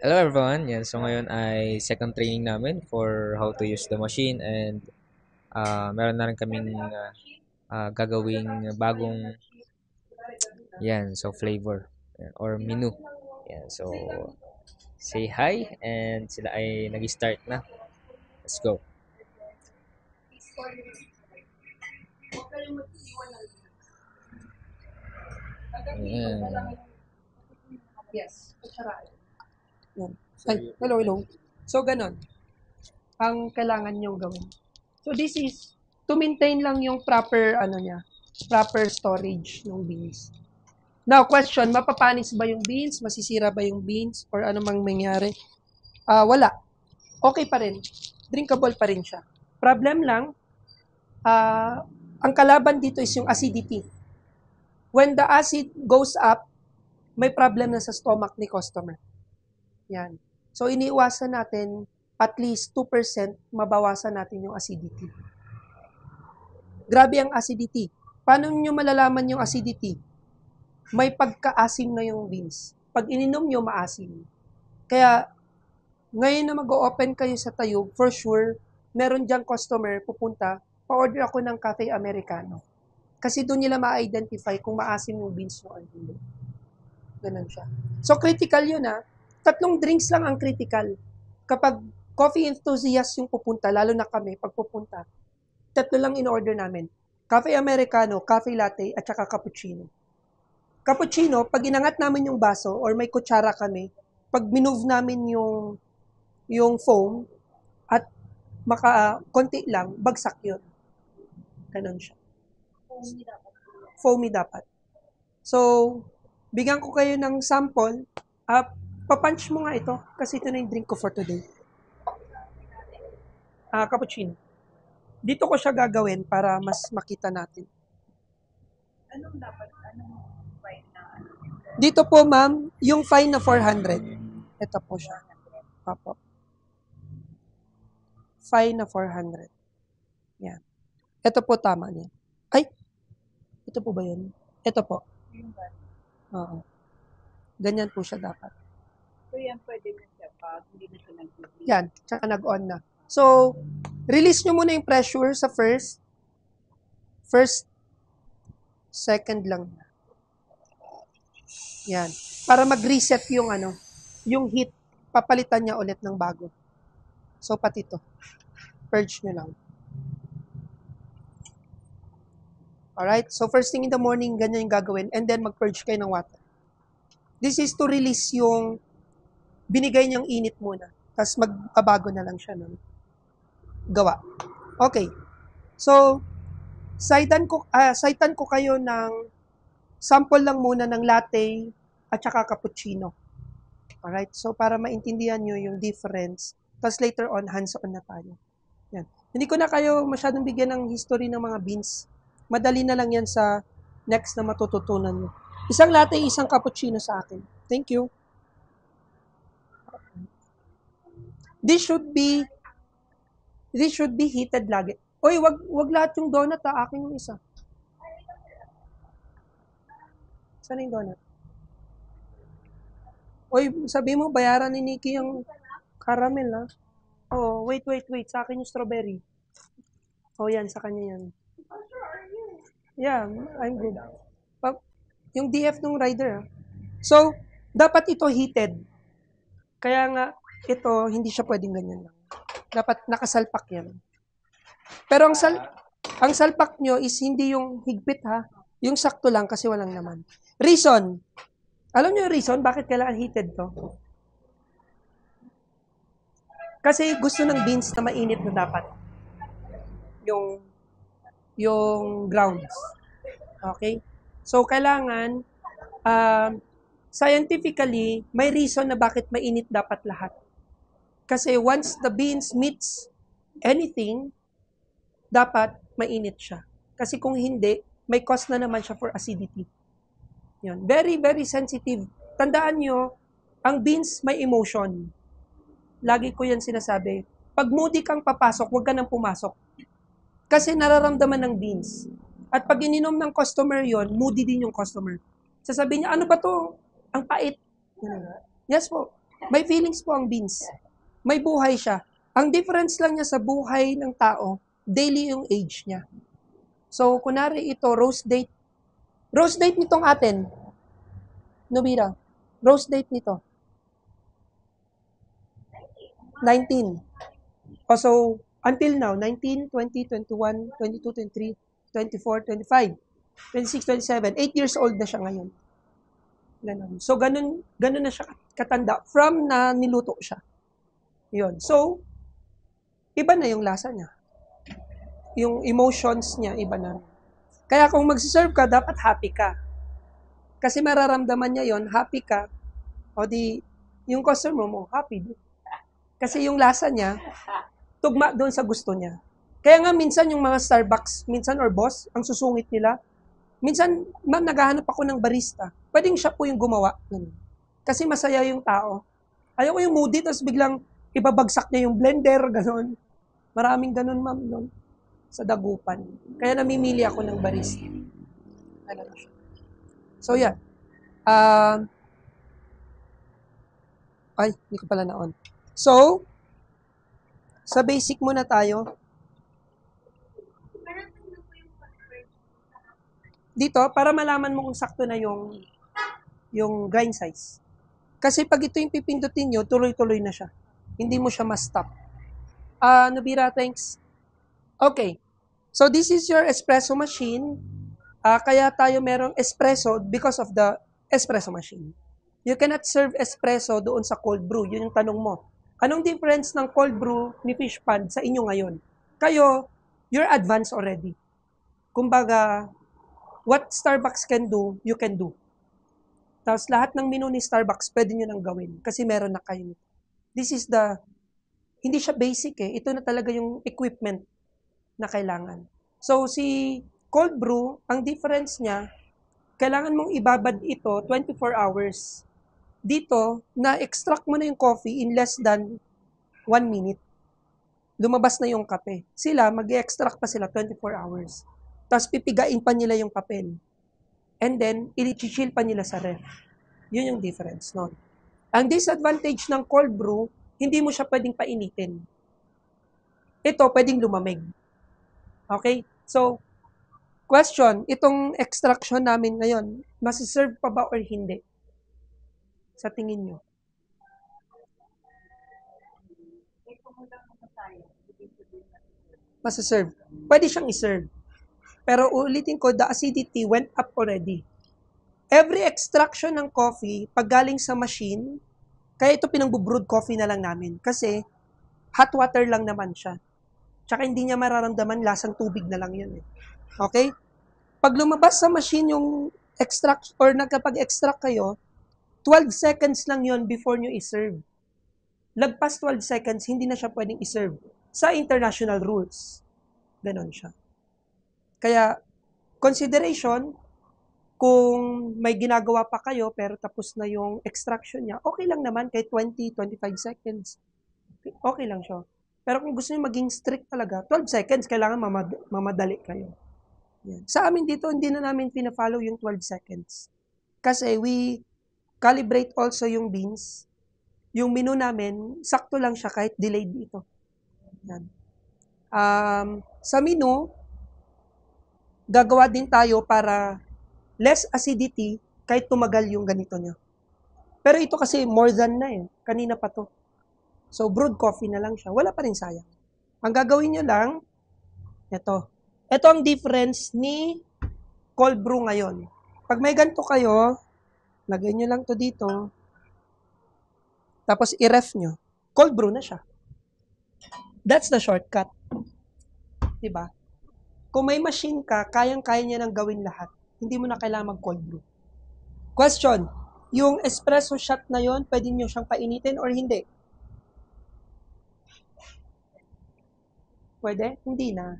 Hello everyone. Yan, so ngayon ay second training namin for how to use the machine and meron na rin kaming gagawing bagong flavor or menu. Yan, so say hi and sila ay nag-start na. Let's go. Yan. Yes. Yan. Ay, hello, hello. So, ganon. Ang kailangan nyong gawin. So, this is to maintain lang yung proper, proper storage ng beans. Now, question, mapapanis ba yung beans? Masisira ba yung beans? Or ano mang mangyari? Wala. Okay pa rin. Drinkable pa rin siya. Problem lang, ang kalaban dito is yung acidity. When the acid goes up, may problem na sa stomach ni customer. Yan. So, iniiwasan natin at least 2% mabawasan natin yung acidity. Grabe ang acidity. Paano nyo malalaman yung acidity? May pagka-asim na yung beans. Pag ininom nyo, maasim. Kaya, ngayon na mag-open kayo sa Tayug, for sure, meron diyang customer pupunta, pa-order ako ng Cafe Americano. Kasi doon nila ma-identify kung maasim yung beans nyo o hindi. Ganun siya. So, critical yun ha. 3 drinks lang ang critical. Kapag coffee enthusiast yung pupunta, lalo na kami, pag pupunta, 3 lang in-order namin. Cafe Americano, Cafe Latte, at saka cappuccino. Cappuccino, pag inangat namin yung baso, or may kutsara kami, pag minove namin yung foam, at konti lang, bagsak yun. Ganun siya. Foamy dapat. So, bigyan ko kayo ng sample. Papunch mo nga ito, kasi ito na yung drink ko for today. Cappuccino. Dito ko siya gagawin para mas makita natin. Anong fine na? Dito po, ma'am, yung fine na 400. Ito po siya. Papo. Fine na 400. Yan. Ito po tama niya. Ay! Ito po ba yun? Ito po. Oo. Ganyan po siya dapat. So yan pwede na siya pag hindi na siya nag-bleed. Yan, tsaka nag-on na. So, release nyo muna yung pressure sa first, second lang. Yan. Para mag-reset yung yung heat, papalitan niya ulit ng bago. So, pati ito. Purge nyo lang. Alright? So, first thing in the morning, ganyan yung gagawin. And then, mag-purge kayo ng water. This is to release yung binigay niyang init muna. Tapos, magbabago na lang siya ng gawa. Okay. So, citan ko kayo ng sample lang muna ng latte at saka cappuccino. Alright? So, para maintindihan nyo yung difference. Tapos later on, hands-on na tayo. Yan. Hindi ko na kayo masyadong bigyan ng history ng mga beans. Madali na lang yan sa next na matututunan nyo. Isang latte, isang cappuccino sa akin. Thank you. This should be heated lagi. Oy, wag lahat yung donut ha. Akin yung isa. Saan yung donut? Oy, sabi mo, bayaran ni Nikki yung caramel ha. Oh, wait. Sa akin yung strawberry. Oh, yan. Sa kanya yan. Yeah, I'm good. Yung DF ng rider ha. So, dapat ito heated. Kaya nga, ito, hindi siya pwedeng ganyan lang. Dapat nakasalpak yan. Pero ang salpak nyo is hindi yung higpit ha. Yung sakto lang kasi walang naman. Reason. Alam nyo yung reason bakit kailangan heated to? Kasi gusto ng beans na mainit na dapat. Yung grounds. Okay? So, kailangan scientifically, may reason na bakit mainit dapat lahat. Kasi once the beans meets anything, dapat mainit siya. Kasi kung hindi, may cause na naman siya for acidity. Yun. Very, very sensitive. Tandaan nyo, ang beans may emotion. Lagi ko yan sinasabi. Pag moody kang papasok, huwag ka nang pumasok. Kasi nararamdaman ng beans. At pag ininom ng customer yon, moody din yung customer. Sasabihin niya, ano ba to? Ang pait. Yes po. May feelings po ang beans. May buhay siya. Ang difference lang niya sa buhay ng tao, daily yung age niya. So, kunwari ito, roast date. Roast date nitong atin, Nobira, roast date nito, 19. O so, until now, 19, 20, 21, 22, 23, 24, 25, 26, 27, 8 years old na siya ngayon. Ganun. So, ganun na siya katanda from na niluto siya. Yun. So, iba na yung lasa niya. Yung emotions niya, iba na. Kaya kung magsiserve ka, dapat happy ka. Kasi mararamdaman niya yon, happy ka, o di, yung customer mo, happy din. Kasi yung lasa niya, tugma doon sa gusto niya. Kaya nga minsan yung mga Starbucks, minsan or boss, ang susungit nila, minsan, ma'am, naghahanap ako ng barista. Pwedeng siya po yung gumawa. Kasi masaya yung tao. Ayaw ko yung moody, tapos biglang ibabagsak niya yung blender, gano'n. Maraming gano'n, ma'am, no? Sa dagupan. Kaya namimili ako ng barista. So, yan. Ay, hindi ko pala na-on. So, sa basic muna tayo. Dito, para malaman mo kung sakto na yung grind size. Kasi pag ito yung pipindutin nyo, tuloy-tuloy na siya. Hindi mo siya ma-stop. Nobira, thanks. Okay. So, this is your espresso machine. Kaya tayo merong espresso because of the espresso machine. You cannot serve espresso doon sa cold brew. Yun yung tanong mo. Anong difference ng cold brew ni Fish Pond sa inyo ngayon? Kayo, you're advanced already. Kumbaga, what Starbucks can do, you can do. Tapos lahat ng menu ni Starbucks, pwede nyo nang gawin. Kasi meron na kayo. This is hindi siya basic eh. Ito na talaga yung equipment na kailangan. So, si cold brew, ang difference niya, kailangan mong ibabad ito 24 hours. Dito, na-extract mo na yung coffee in less than 1 minute. Lumabas na yung kape. Sila, mag-extract pa sila 24 hours. Tapos pipigain pa nila yung papel. And then, i-chill pa nila sa ref. Yun yung difference, no? Ang disadvantage ng cold brew, hindi mo siya pwedeng painitin. Ito, pwedeng lumamig. Okay? So, question, itong extraction namin ngayon, masiserve pa ba or hindi? Sa tingin nyo? Masiserve. Pwede siyang iserve. Pero ulitin ko, the acidity went up already. Every extraction ng coffee, pag galing sa machine, kaya ito pinang-brewed coffee na lang namin. Kasi, hot water lang naman siya. Tsaka hindi niya mararamdaman, lasang tubig na lang yun. Okay? Pag lumabas sa machine yung extract, or nagkapag-extract kayo, 12 seconds lang yun before nyo iserve. Lagpas 12 seconds, hindi na siya pwedeng iserve. Sa international rules. Ganon siya. Kaya, consideration, kung may ginagawa pa kayo, pero tapos na yung extraction niya, okay lang naman, kahit 20-25 seconds. Okay lang siya. Pero kung gusto niyo maging strict talaga, 12 seconds, kailangan mamadali kayo. Yan. Sa amin dito, hindi na namin pina-follow yung 12 seconds. Kasi we calibrate also yung beans. Yung menu namin, sakto lang siya kahit delayed dito. Yan. Sa menu, gagawa din tayo para less acidity kahit tumagal yung ganito nyo. Pero ito kasi more than na eh. Kanina pa to. So, brewed coffee na lang siya. Wala pa rin sayang. Ang gagawin nyo lang, ito. Ito ang difference ni cold brew ngayon. Pag may ganito kayo, lagay nyo lang to dito. Tapos i-ref nyo. Cold brew na siya. That's the shortcut. Diba? Kung may machine ka, kayang-kaya niya nang gawin lahat. Hindi mo na kailangan mag-cold brew. Question, yung espresso shot na yon, pwede nyo siyang painitin or hindi? Pwede? Hindi na.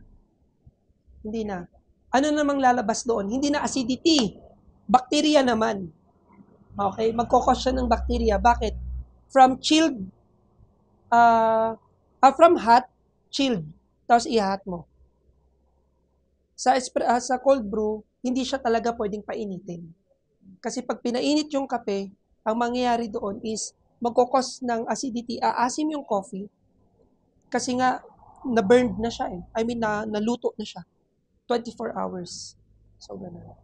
Hindi na. Ano namang lalabas doon? Hindi na acidity. Bacteria naman. Okay? Magkokos siya ng bacteria. Bakit? From chilled, from hot, chilled. Tapos i-hot mo. Sa cold brew, hindi siya talaga pwedeng painitin. Kasi pag pinainit yung kape, ang mangyayari doon is magkukos ng acidity, aasim yung coffee, kasi nga, na-burned na siya eh. I mean, naluto na siya. 24 hours. So, ganun.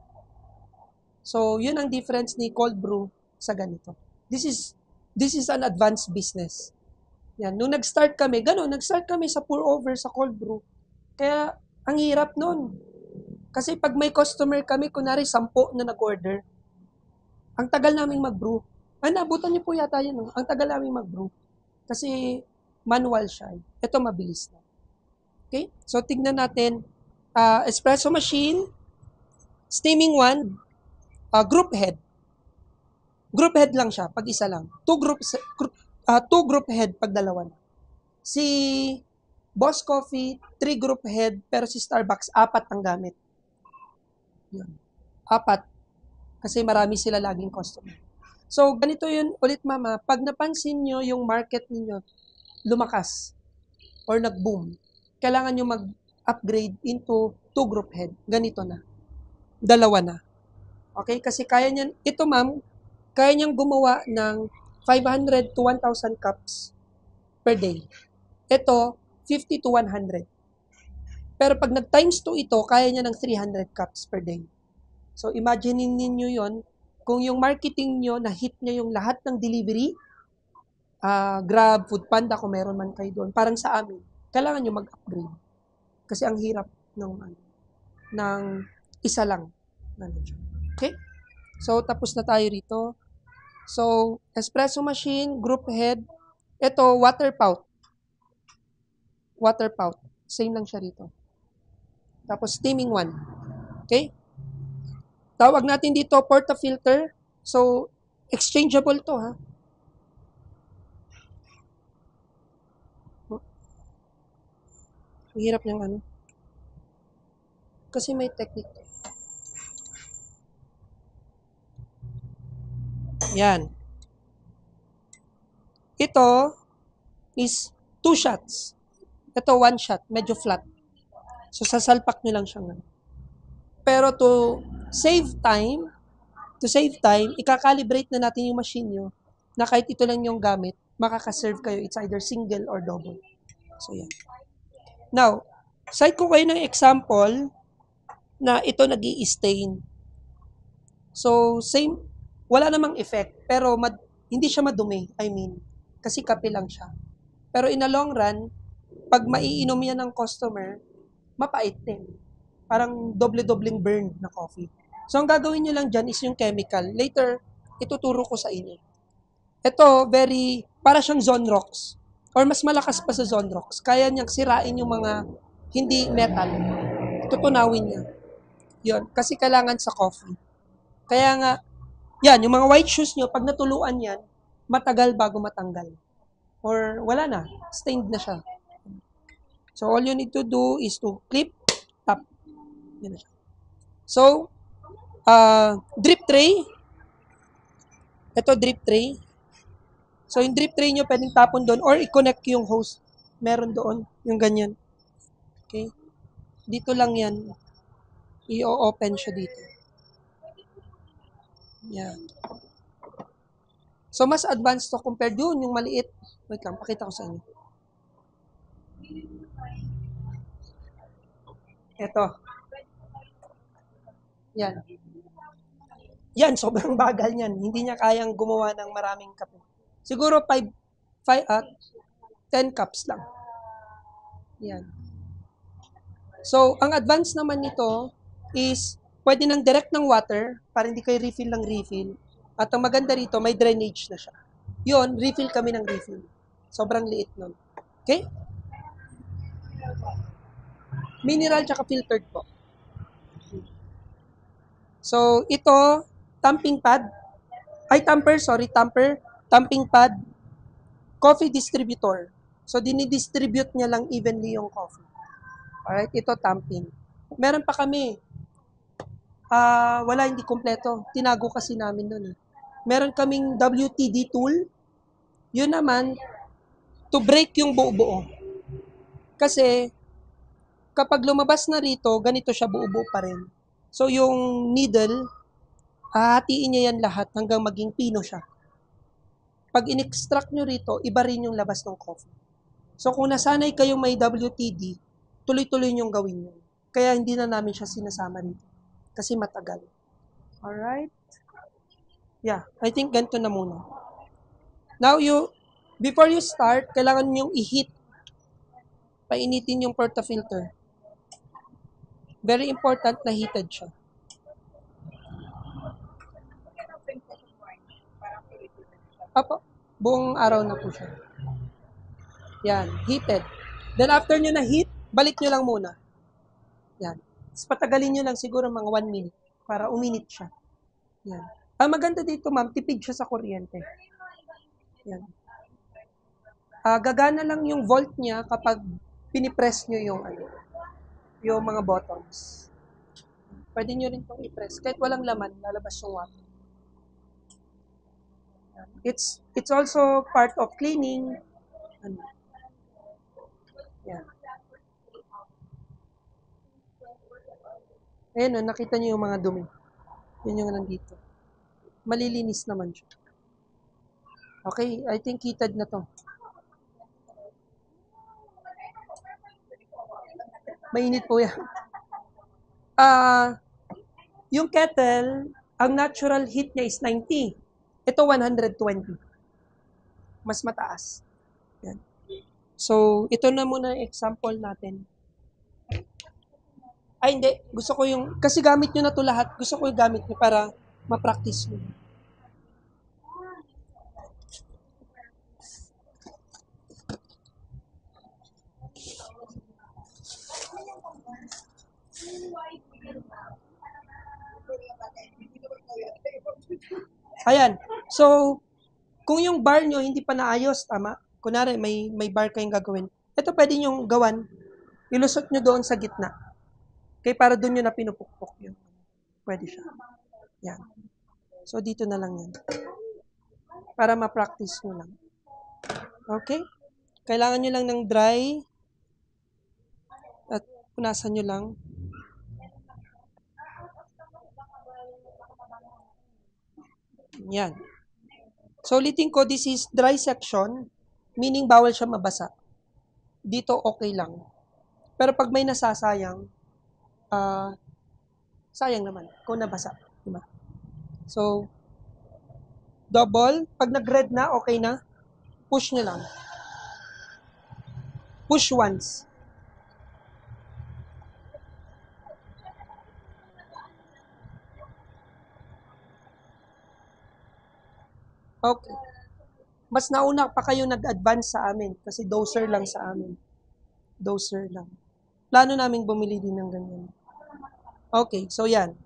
So, yun ang difference ni cold brew sa ganito. This is an advanced business. Yan. Nung nag-start kami, nag-start kami sa pour over, sa cold brew. Kaya, ang hirap nun. Kasi pag may customer kami, kunwari 10 na nag-order, ang tagal naming mag-brew. Nabutan niyo po yata yun. No? Ang tagal naming mag-brew. Kasi manual siya. Ito mabilis na. Okay? So, tignan natin. Espresso machine, steaming one, group head. Group head lang siya, pag isa lang. Two group head pag dalawa na. Si Boss Coffee, 3 group head, pero si Starbucks, 4 ang gamit. Yan. 4. Kasi marami sila laging customer. So, ganito yun ulit mama, pag napansin nyo yung market ninyo, lumakas or nag-boom, kailangan nyo mag-upgrade into 2 group head. Ganito na. 2 na. Okay? Kasi kaya niyan, ito ma'am, kaya niyang gumawa ng 500 to 1,000 cups per day. Ito, 50 to 100. Pero pag nag-times 2 ito, kaya niya ng 300 cups per day. So, imagine ninyo yon kung yung marketing nyo, na-hit niya yung lahat ng delivery, Grab, Foodpanda, kung meron man kayo doon, parang sa amin, kailangan nyo mag-upgrade. Kasi ang hirap ng isa lang. Okay? So, tapos na tayo rito. So, espresso machine, group head. Ito, water spout. Water spout. Same lang siya rito. Tapos, steaming one. Okay? Tawag natin dito, portafilter. So, exchangeable to, ha? Ang hirap niyang ano. Kasi may technique. Yan. Ito is 2 shots. Ito 1 shot, medyo flat. So, sasalpak nyo lang siyang. Pero to save time, ikakalibrate na natin yung machine nyo na kahit ito lang yung gamit, makakaserve kayo. It's either single or double. So, yan. Now, cite ko kayo ng example na ito nag-i-stain. So, same, wala namang effect, pero hindi siya madumi, kasi kape lang siya. Pero in the long run, pag maiinom yan ng customer, mapait din. Parang doble-dobleng burn na coffee. So, ang gagawin nyo lang dyan is yung chemical. Later, ituturo ko sa inyo. Ito, para siyang Zone Rocks. Or mas malakas pa sa Zone Rocks. Kaya niyang sirain yung mga hindi metal. Tutunawin niya. Yun, kasi kailangan sa coffee. Kaya nga, yan, yung mga white shoes nyo, pag natuluan yan, matagal bago matanggal. Or wala na, stained na siya. So, all you need to do is to clip, tap. Yan na siya. So, drip tray. Ito, drip tray. So, yung drip tray nyo, pwedeng tapon doon or i-connect yung hose. Meron doon, yung ganyan. Okay? Dito lang yan. I-open siya dito. Yan. So, mas advanced to compared doon, yung maliit. Wait lang, pakita ko sa inyo. Ito. Yan. Yan, sobrang bagal niyan. Hindi niya kayang gumawa ng maraming kape. Siguro 10 cups lang. Yan. So, ang advance naman nito is pwede nang direct ng water para hindi kayo refill ng refill. At ang maganda rito, may drainage na siya. Yun, refill kami ng refill. Sobrang liit nun. Okay? Mineral tsaka filtered po. So, ito, tamping pad. Tamping pad. Coffee distributor. So, dinidistribute niya lang evenly yung coffee. Alright, ito tamping. Meron pa kami. Wala, hindi kompleto. Tinago kasi namin nun. Meron kaming WTD tool. Yun naman, to break yung buo-buo. Kasi, kapag lumabas na rito, ganito siya buo-buo pa rin. So, yung needle, hahatiin niya yan lahat hanggang maging pino siya. pag in-extract nyo rito, iba rin yung labas ng coffee. So kung nasanay kayong may WTD, tuloy-tuloy nyong gawin yun. Kaya hindi na namin siya sinasama rito. Kasi matagal. Alright? Yeah, I think ganito na muna. Now, before you start, kailangan nyong i-heat. Painitin yung portafilter. Very important na heated siya. Apo, buong araw na po siya. Yan, heated. Then after nyo na heat, balik nyo lang muna. Yan. Tapos patagalin nyo lang siguro mga 1 minute para uminit siya. Yan. Ang maganda dito, ma'am, tipid siya sa kuryente. Yan. Gagana lang yung volt niya kapag pinipress nyo yung mga buttons. Pwede nyo rin itong i-press. Kahit walang laman, lalabas yung water. It's also part of cleaning. Yan. Ayan, nakita nyo yung mga dumi. Yun yung nandito. Malilinis naman siya. Okay, I think heated na to. Mainit po yan. Yung kettle, ang natural heat niya is 90. Ito 120. Mas mataas. Yan. So, ito na muna yung example natin. Ay, hindi. Gusto ko yung, kasi gamit nyo na to lahat. Gusto ko yung gamit nyo para ma-practice nyo. Ayan. So, kung yung bar nyo hindi pa naayos, tama? Kunwari, may bar kayong gagawin. Ito pwede nyong gawan. Ilusot nyo doon sa gitna. Okay, para doon nyo na pinupukpok yun. Pwede siya. Yan. So, dito na lang yan. Para ma-practice nyo lang. Okay? Kailangan nyo lang ng dry. At punasan nyo lang. Yan. So, ulitin ko, this is dry section, meaning bawal siya mabasa. Dito, okay lang. Pero pag may nasasayang, sayang naman kung nabasa. Diba? So, double. Pag nag-red na, okay na. Push nyo lang. Push once. Okay. Mas nauna pa kayo nag-advance sa amin kasi doser lang sa amin. Doser lang. Plano namin bumili din ng ganyan. Okay, so yan.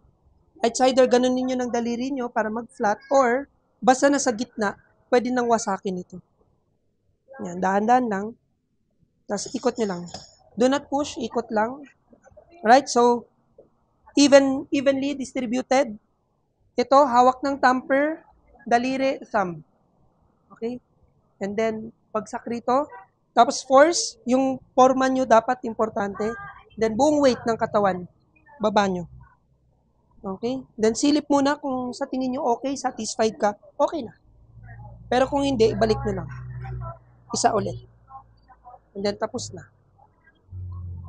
It's either ganun ninyo ng daliri nyo para mag-flat or basta nasa gitna, pwede nang wasakin ito. Yan, dahan-dahan lang. Tapos ikot nyo lang. Do not push, ikot lang. Right, so evenly distributed. Ito, hawak ng tamper, daliri, thumb. Okay? And then, pagsak rito. Tapos force, yung forma nyo dapat importante. Then, buong weight ng katawan, baba nyo. Okay? Then, silip muna kung sa tingin nyo okay, satisfied ka, okay na. Pero kung hindi, ibalik nyo lang. Isa ulit. And then, tapos na.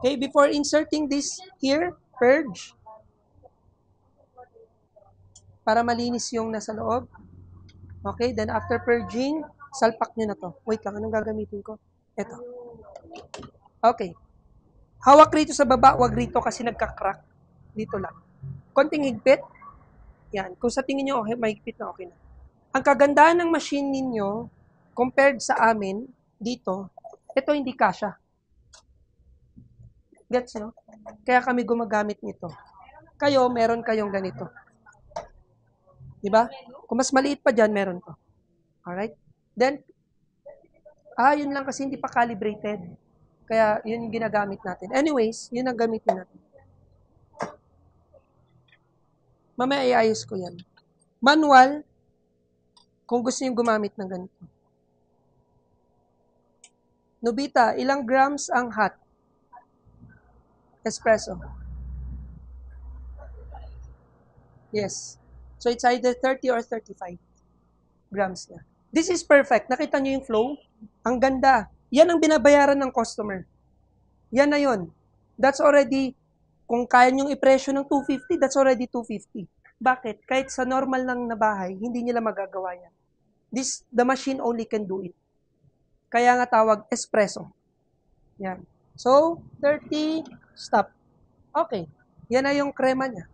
Okay, before inserting this here, purge. Para malinis yung nasa loob. Okay, then after purging, salpak nyo na to. Wait lang, anong gagamitin ko? Ito. Okay. Hawak rito sa baba, wag rito kasi nagka-crack. Dito lang. Konting higpit. Yan. Kung sa tingin nyo, okay, mahigpit na okay na. Ang kagandahan ng machine ninyo, compared sa amin, dito, ito hindi kasya. Gets nyo? Kaya kami gumagamit nito. Kayo, meron kayong ganito. Diba? Kung mas maliit pa dyan, meron to. Alright? Then, yun lang kasi hindi pa calibrated. Kaya, yun yung ginagamit natin. Anyways, yun ang gamitin natin. Mamaya iayos ko yan. Manual, kung gusto nyo gumamit ng ganito. Nobita, ilang grams ang hot? Espresso. Yes. So, it's either 30 or 35 grams na. This is perfect. Nakita nyo yung flow? Ang ganda. Yan ang binabayaran ng customer. Yan na yun. That's already, kung kaya nyong ipresyo ng 250, that's already 250. Bakit? Kahit sa normal lang na bahay, hindi nila magagawa yan. The machine only can do it. Kaya nga tawag espresso. Yan. So, 30, stop. Okay. Yan na yung krema niya.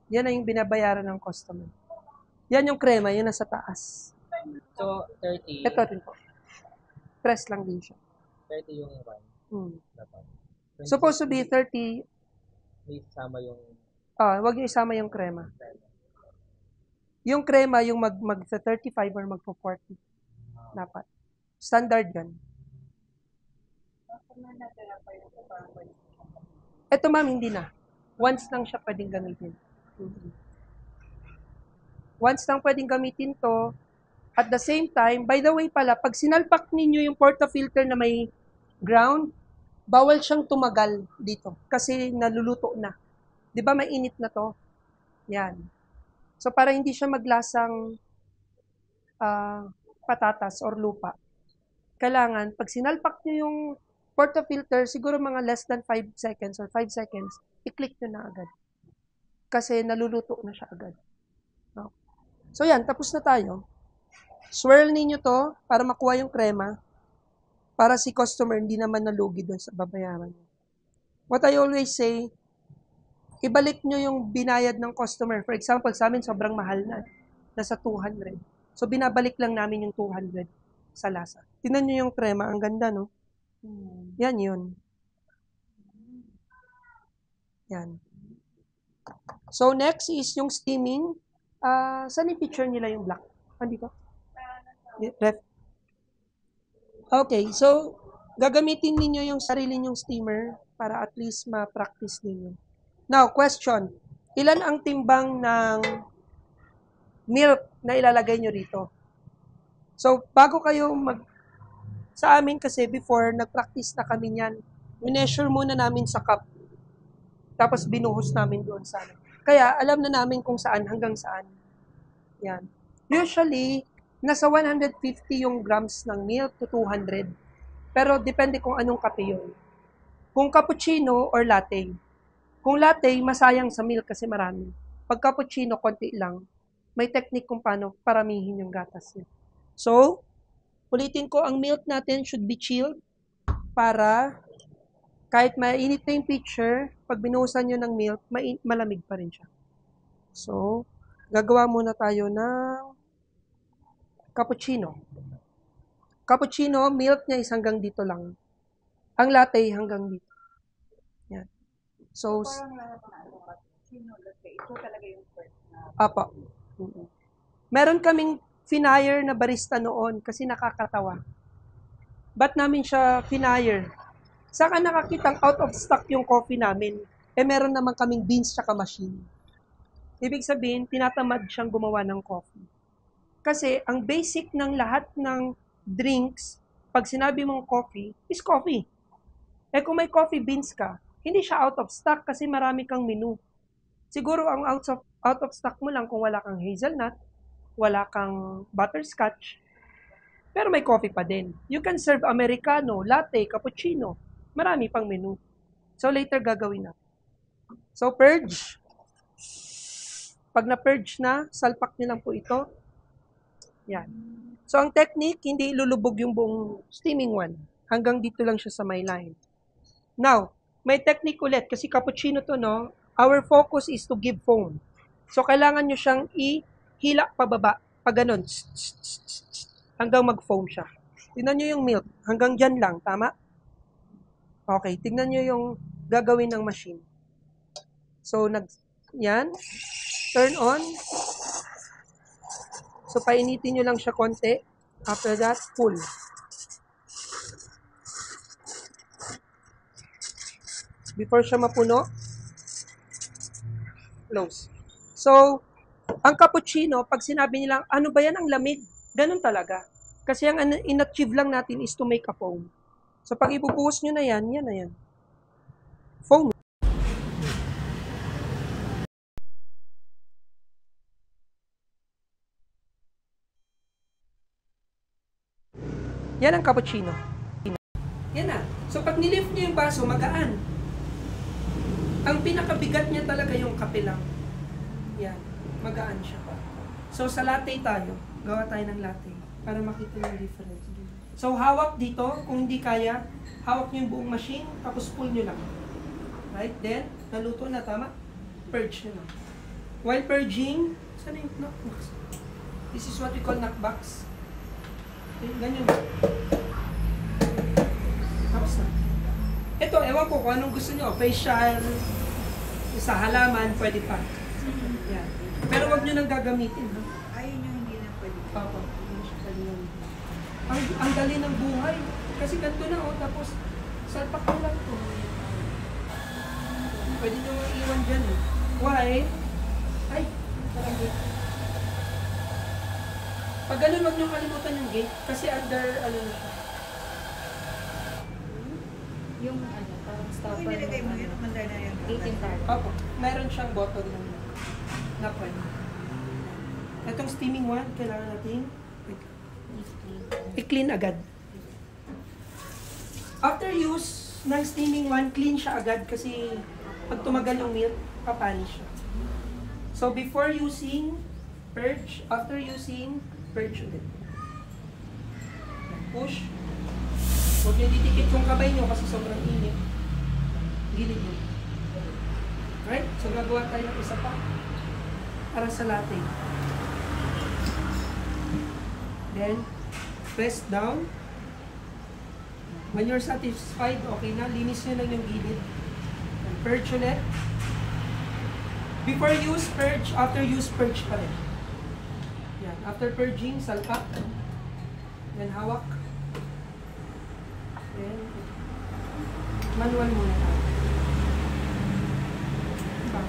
Yan na yung binabayaran ng customer. Yan yung krema, yun nasa taas. So, 30. Ito rin po. Press lang din siya. 30 yung one. Dapat. Supposed to be 30. May sama yung Wag niyo isama yung krema. Yung krema, yung sa 35 or magpo-40. Dapat. Standard yan. Ito ma'am, hindi na. Once lang siya pwedeng gamitin. Once lang pwedeng gamitin to. At the same time, by the way pala, pag sinalpak ninyo yung portafilter na may ground, bawal siyang tumagal dito kasi naluluto na. 'Di ba mainit na to? Yan. So para hindi siya maglasang patatas or lupa, kailangan pag sinalpak niyo yung portafilter, siguro mga less than 5 seconds or 5 seconds, i-click nyo na agad. Kasi naluluto na siya agad. No? So yan, tapos na tayo. Swirl ninyo to para makuha yung krema para si customer hindi naman nalugi doon sa babayaran niya. What I always say, ibalik nyo yung binayad ng customer. For example, sa amin sobrang mahal na. Nasa 200. So binabalik lang namin yung 200 sa lasa. Tingnan nyo yung krema. Ang ganda, no? Yan yun. Yan. So next is yung steaming. Saan yung picture nila yung black? Andito? Ref. Okay, so gagamitin ninyo yung sarili nyong steamer para at least ma-practice ninyo. Now, question. Ilan ang timbang ng milk na ilalagay nyo rito? So, bago kayo sa amin kasi before, nag-practice na kami niyan. Mineasure muna namin sa cup. Tapos binuhos namin doon sa amin. Kaya, alam na namin kung saan hanggang saan. Yan. Usually, nasa 150 yung grams ng milk to 200. Pero, depende kung anong kape yun. Kung cappuccino or latte. Kung latte, masayang sa milk kasi marami. Pag cappuccino, konti lang. May technique kung paano paramihin yung gatas niya. So, ulitin ko, ang milk natin should be chilled para kahit mainit na yung pitcher, pag binuhusan nyo ng milk, malamig pa rin siya. So, gagawa muna tayo ng cappuccino. Cappuccino, milk niya is hanggang dito lang. Ang latte hanggang dito. Yan. So, ito talaga yung first na. apa. Meron kaming finire na barista noon kasi nakakatawa. Ba't namin siya finire? Saka nakakitang out of stock yung coffee namin. Meron naman kaming beans tsaka machine. Ibig sabihin, tinatamad siyang gumawa ng coffee. Kasi ang basic ng lahat ng drinks, pag sinabi mong coffee, is coffee. Kung may coffee beans ka, hindi siya out of stock kasi marami kang menu. Siguro ang out of stock mo lang kung wala kang hazelnut, wala kang butterscotch, pero may coffee pa din. You can serve americano, latte, cappuccino. Marami pang menu. So later gagawin na. So purge. Pag na-purge na, salpak nyo lang po ito. Yan. So ang technique, hindi ilulubog yung buong steaming one. Hanggang dito lang siya sa may line. Now, may technique ulit kasi cappuccino to, no? Our focus is to give foam. So kailangan nyo siyang ihila pababa. Pag ganun. Hanggang mag-foam siya. Tingnan nyo yung milk. Hanggang dyan lang. Tama? Okay. Tingnan nyo yung gagawin ng machine. So, yan. Turn on. So, painitin nyo lang siya konti. After that, pull. Before siya mapuno, close. So, ang cappuccino, pag sinabi nilang, ano ba yan ang lamig? Ganun talaga. Kasi ang in-achieve lang natin is to make a foam. So, pag ibubuhos nyo na yan na yan. Foam. Yan ang cappuccino. Yan na. So, pag nilift nyo yung baso, magaan. Ang pinakabigat niya talaga yung kape lang. Yan. Magaan siya. So, sa latte tayo. Gawa tayo ng latte. Para makita yung difference. So, hawak dito. Kung hindi kaya, hawak nyo yung buong machine, tapos pull nyo lang. Right? Then, naluto na, tama? Purge nyo lang. While purging, saan yung knockbox? This is what we call knockbox. Okay, ganyan na. Tapos na. Ito, ewan ko kung anong gusto nyo. Facial, sa halaman, pwede pa. Yan. Pero wag nyo nang gagamitin, ha? Ayun yung hindi na pwede. Papa, hindi siya pwede yan. Ang dali ng buhay. Kasi ganito na, oh. Tapos, salpak mo lang to. Pwede nyo iwan dyan, eh. Why? Ay, parang gate. Pag ganun, wag nyo kalimutan yung gate. Kasi under, ano na siya. Yung ano, parang Kung stopper inilagay mo ng yun, umandar na yan. 18 tower. Opo, meron siyang button na pwede. Itong steaming one, kailangan natin i-clean agad. After use ng steaming one, clean siya agad kasi pag tumagal yung milk, papani siya. So before using, purge. After using, purge ulit. Push. Huwag niyo didikit yung kamay niyo kasi sobrang init. Gilid niyo. Right? So gagawa tayo ng isa pa para sa latte. Then, press down. When you're satisfied, okay na. Linis nyo lang yung gilid. And purge ulit. Before use, purge. After use, purge pa rin. Yan. After purging, salpak. Then hawak. Then, manual muna tayo. Diba?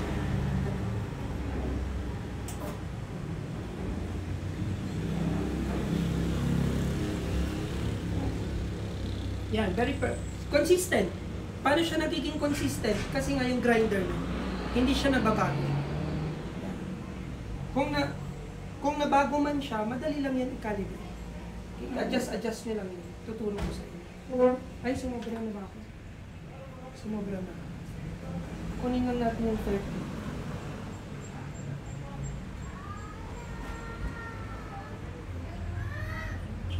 Yan, consistent. Paano siya nagiging consistent? Kasi nga yung grinder niya, hindi siya nababago. Yan. Kung nabago man siya, madali lang yan i-calibrate. Adjust nyo lang yun. Tutulong ko sa inyo. Ay, sumobra na ba ako? Sumobra na. Kunin lang natin yung 30.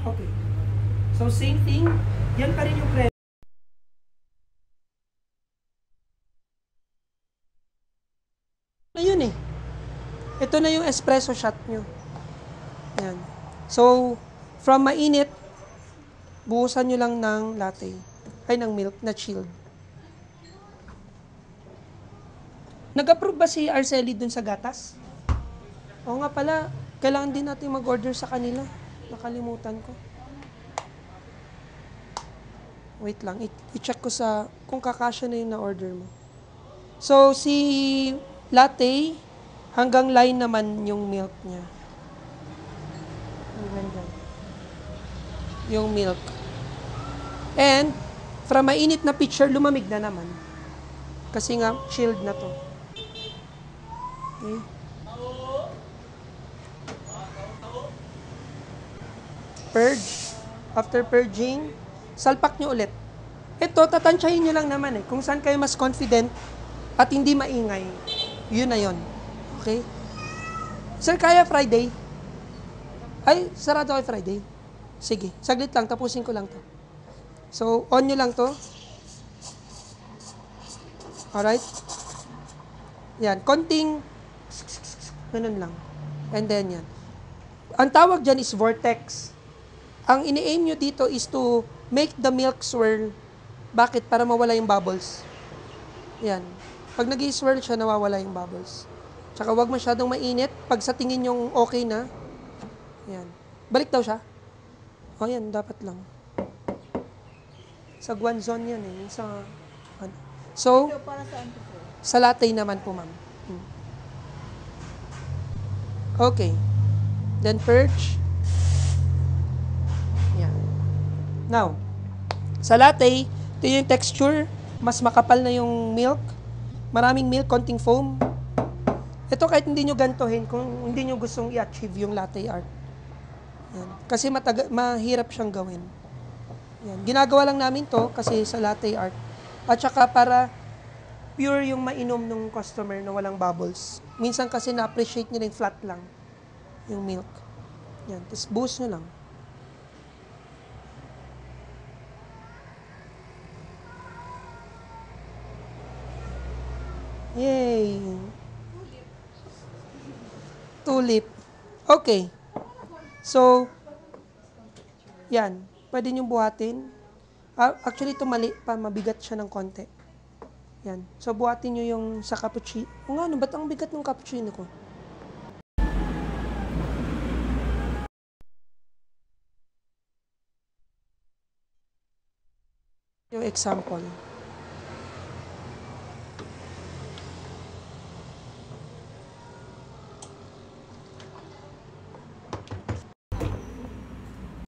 Okay. So, same thing. Yan pa rin yung pressure. Ayun eh. Ito na yung espresso shot nyo. Yan. So, from mainit, buhusan nyo lang ng latte. Ay, ng milk na chilled. Nag-approve ba si Arceli dun sa gatas? Oo nga pala, kailangan din natin mag-order sa kanila. Nakalimutan ko. Wait lang, i-check ko sa kung kakasya na yung na-order mo. So, si latte, hanggang line naman yung milk niya. Hanggang dyan. Yung milk. And, from mainit na pitcher, lumamig na naman. Kasi nga, chilled na to. Okay. Purge. After purging, salpak nyo ulit. Ito, tatansyahin nyo lang naman eh. Kung saan kayo mas confident at hindi maingay, yun na yun. Okay? Sir, kaya Friday? Ay, sarado kayo Friday. Sige, saglit lang, tapusin ko lang to. So, on nyo lang to. Alright? Yan, konting ganun lang. And then yan. Ang tawag dyan is vortex. Ang ini-aim nyo dito is to make the milk swirl. Bakit? Para mawala yung bubbles. Yan. Pag nag-swirl siya, nawawala yung bubbles. Tsaka wag masyadong mainit. Pag sa tingin yung okay na, yan. Balik daw siya. O yan, dapat lang. Sa Guanzon yan eh. Sa, ano. So, So, para saan to, sir? sa latte naman po, ma'am. Okay. Then purge. Yan. Now, sa latte, ito yung texture. Mas makapal na yung milk. Maraming milk, konting foam. Ito kahit hindi nyo gantuhin, kung hindi nyo gustong i-achieve yung latte art. Yan. Kasi mahirap siyang gawin. Yan. Ginagawa lang namin to kasi sa latte art. At saka para pure yung mainom ng customer na walang bubbles. Minsan kasi na-appreciate nila yung flat lang. Yung milk. Yan. Tapos buhos nyo lang. Yay! Tulip. Okay. So, yan. Pwede nyo buhatin. Actually, ito mali pa. Mabigat siya ng konti. Yan. So, buhatin nyo yung sa cappuccino. O nga, ano, ba't ang bigat ng cappuccino ko? Yung example.